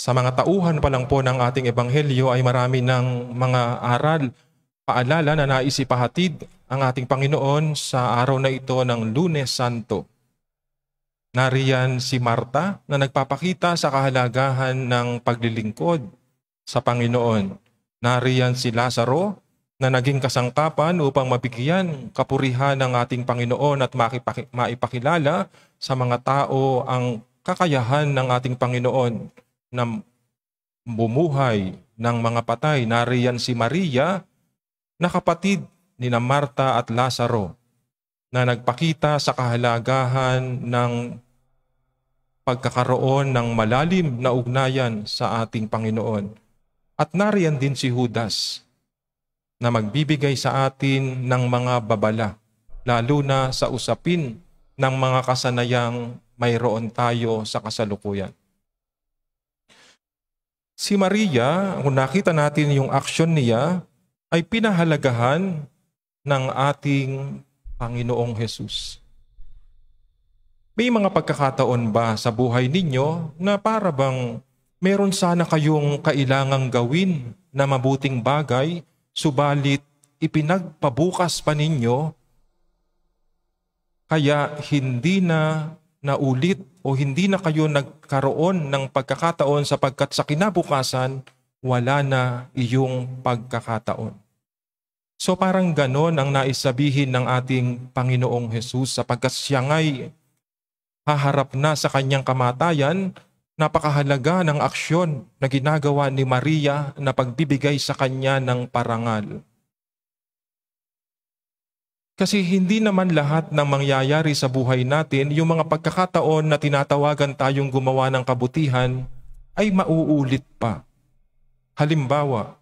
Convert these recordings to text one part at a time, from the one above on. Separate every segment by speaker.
Speaker 1: Sa mga tauhan pa lang po ng ating ebanghelyo ay marami ng mga aral, paalala na nais ipahatid ang ating Panginoon sa araw na ito ng Lunes Santo. Nariyan si Marta na nagpapakita sa kahalagahan ng paglilingkod sa Panginoon. Nariyan si Lazaro na naging kasangkapan upang mabigyan kapurihan ng ating Panginoon at maipakilala sa mga tao ang kakayahan ng ating Panginoon na bumuhay ng mga patay. Nariyan si Maria na kapatid ni Marta at Lazaro na nagpakita sa kahalagahan ng pagkakaroon ng malalim na ugnayan sa ating Panginoon. At nariyan din si Judas na magbibigay sa atin ng mga babala, lalo na sa usapin ng mga kasanayang mayroon tayo sa kasalukuyan. Si Maria, kung nakita natin yung aksyon niya, ay pinahalagahan ng ating Panginoong Hesus. May mga pagkakataon ba sa buhay ninyo na para bang meron sana kayong kailangang gawin na mabuting bagay, subalit ipinagpabukas pa ninyo, kaya hindi na naulit o hindi na kayo nagkaroon ng pagkakataon sapagkat sa kinabukasan, wala na iyong pagkakataon. So parang ganon ang naisabihin ng ating Panginoong Hesus sapagkat siya nga'y haharap na sa kanyang kamatayan. Napakahalaga ng aksyon na ginagawa ni Maria na pagbibigay sa kanya ng parangal. Kasi hindi naman lahat ng mangyayari sa buhay natin, yung mga pagkakataon na tinatawagan tayong gumawa ng kabutihan, ay mauulit pa. Halimbawa,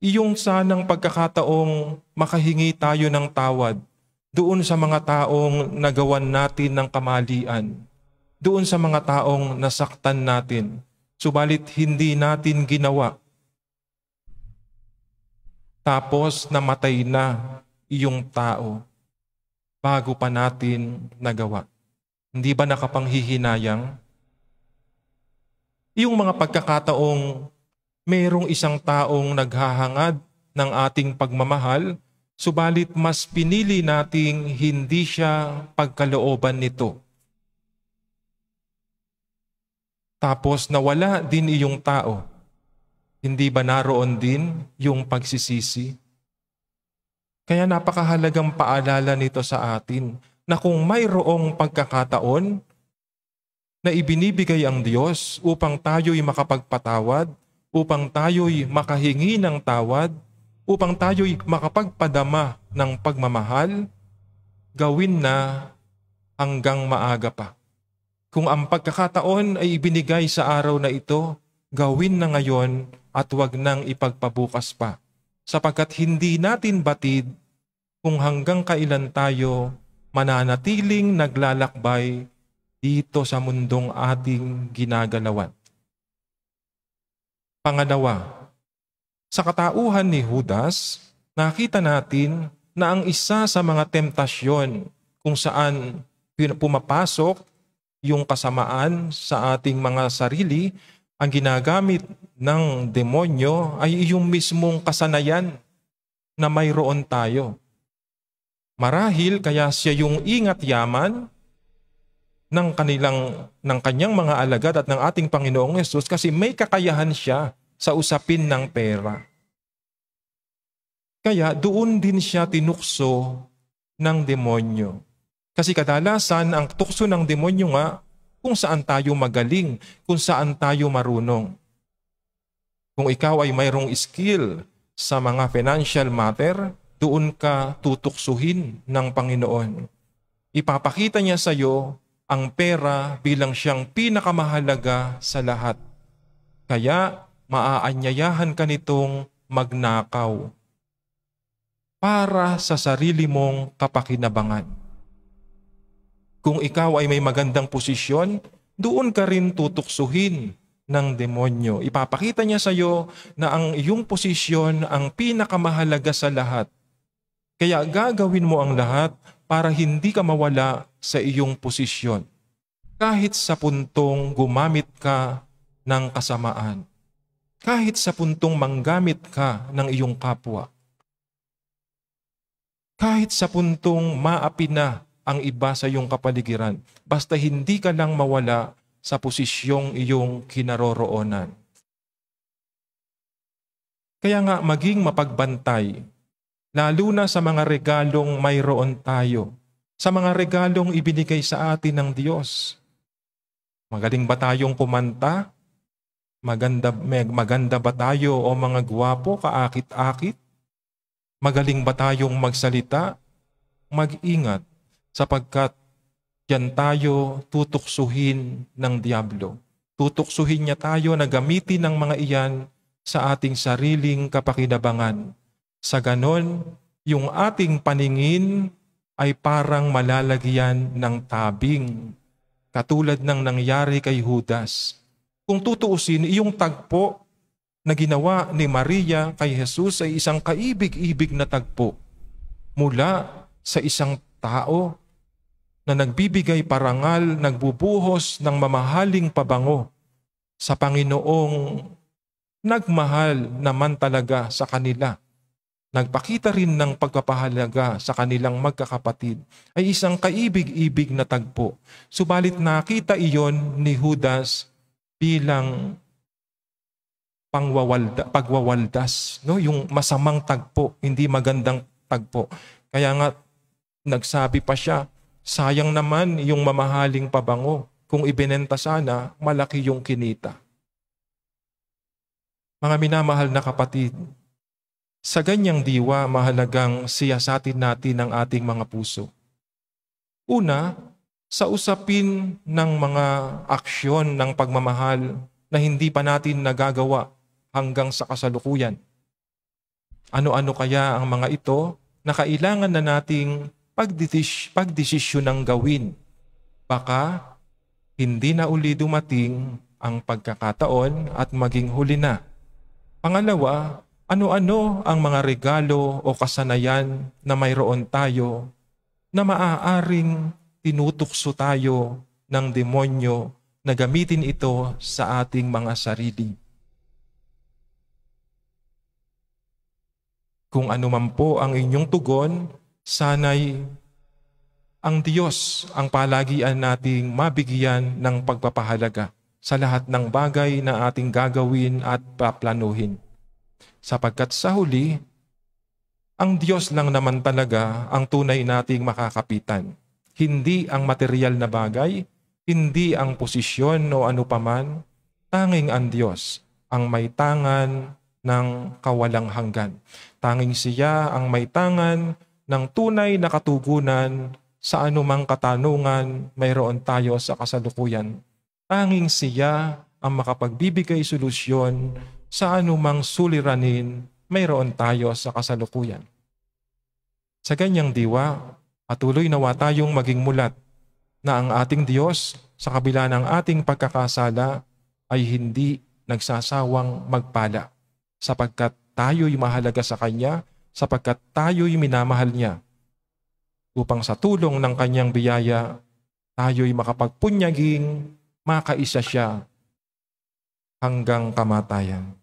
Speaker 1: iyong sanang pagkakataong makahingi tayo ng tawad doon sa mga taong nagawan natin ng kamalian, doon sa mga taong nasaktan natin, subalit hindi natin ginawa. Tapos namatay na iyong tao bago pa natin nagawa. Hindi ba nakapanghihinayang? Iyong mga pagkakataong mayroong isang taong naghahangad ng ating pagmamahal, subalit mas pinili nating hindi siya pagkalooban nito. Tapos nawala din iyong tao. Hindi ba naroon din yung pagsisisi? Kaya napakahalagang paalala nito sa atin na kung mayroong pagkakataon na ibinibigay ang Diyos upang tayo'y makapagpatawad, upang tayo'y makahingi ng tawad, upang tayo'y makapagpadama ng pagmamahal, gawin na hanggang maaga pa. Kung ang pagkakataon ay ibinigay sa araw na ito, gawin na ngayon at huwag nang ipagpabukas pa. Sapagkat hindi natin batid kung hanggang kailan tayo mananatiling naglalakbay dito sa mundong ating ginagalawan. Pangalawa, sa katauhan ni Judas, nakita natin na ang isa sa mga temptasyon kung saan pumapasok yung kasamaan sa ating mga sarili, ang ginagamit ng demonyo ay yung mismong kasanayan na mayroon tayo. Marahil kaya siya yung ingat yaman ng kanyang mga alagad at ng ating Panginoong Hesus kasi may kakayahan siya sa usapin ng pera. Kaya doon din siya tinukso ng demonyo. Kasi kadalasan ang tukso ng demonyo nga kung saan tayo magaling, kung saan tayo marunong. Kung ikaw ay mayroong skill sa mga financial matter, doon ka tutuksuhin ng Panginoon. Ipapakita niya sa iyo ang pera bilang siyang pinakamahalaga sa lahat. Kaya maaanyayahan ka nitong magnakaw para sa sarili mong kapakinabangan. Kung ikaw ay may magandang posisyon, doon ka rin tutuksuhin ng demonyo. Ipapakita niya sa iyo na ang iyong posisyon ang pinakamahalaga sa lahat. Kaya gagawin mo ang lahat para hindi ka mawala sa iyong posisyon. Kahit sa puntong gumamit ka ng kasamaan. Kahit sa puntong manggamit ka ng iyong kapwa. Kahit sa puntong maapi na ang iba sa iyong kapaligiran, basta hindi ka lang mawala sa posisyong iyong kinaroroonan. Kaya nga maging mapagbantay, lalo na sa mga regalong mayroon tayo, sa mga regalong ibinigay sa atin ng Diyos. Magaling ba tayong kumanta? Maganda ba tayo o mga gwapo, kaakit-akit? Magaling ba tayong magsalita? Mag-ingat sapagkat yan tayo tutuksuhin ng diablo. Tutuksuhin niya tayo na gamitin ng mga iyan sa ating sariling kapakinabangan. Sa ganon, yung ating paningin ay parang malalagyan ng tabing, katulad ng nangyari kay Judas. Kung tutuusin, iyong tagpo na ginawa ni Maria kay Jesus ay isang kaibig-ibig na tagpo mula sa isang tao na nagbibigay parangal, nagbubuhos ng mamahaling pabango sa Panginoong nagmahal naman talaga sa kanila. Nagpakita rin ng pagpapahalaga sa kanilang magkakapatid ay isang kaibig-ibig na tagpo. Subalit nakita iyon ni Judas bilang pagwawaldas, no? Yung masamang tagpo, hindi magandang tagpo. Kaya nga nagsabi pa siya, sayang naman yung mamahaling pabango. Kung ibinenta sana, malaki yung kinita. Mga minamahal na kapatid, sa ganyang diwa, mahalagang siyasatin natin ang ating mga puso. Una, sa usapin ng mga aksyon ng pagmamahal na hindi pa natin nagagawa hanggang sa kasalukuyan. Ano-ano kaya ang mga ito na kailangan na nating pagdesisyonang gawin? Baka hindi na uli dumating ang pagkakataon at maging huli na. Pangalawa, ano-ano ang mga regalo o kasanayan na mayroon tayo na maaaring tinutukso tayo ng demonyo na gamitin ito sa ating mga sarili. Kung ano man po ang inyong tugon, sana'y ang Diyos ang palagian nating mabigyan ng pagpapahalaga sa lahat ng bagay na ating gagawin at paplanuhin. Sapagkat sa huli, ang Diyos lang naman talaga ang tunay nating makakapitan. Hindi ang material na bagay, hindi ang posisyon o ano paman, tanging ang Diyos ang may tangan ng kawalang hanggan. Tanging siya ang may tangan ng tunay na katugunan sa anumang katanungan mayroon tayo sa kasalukuyan. Tanging siya ang makapagbibigay solusyon sa anumang suliranin mayroon tayo sa kasalukuyan. Sa ganyang diwa, patuloy nawa tayong maging mulat na ang ating Diyos sa kabila ng ating pagkakasala ay hindi nagsasawang magpala sapagkat tayo'y mahalaga sa Kanya, sapagkat tayo'y minamahal niya upang sa tulong ng Kanyang biyaya tayo'y makapagpunyaging makaisa siya hanggang kamatayan.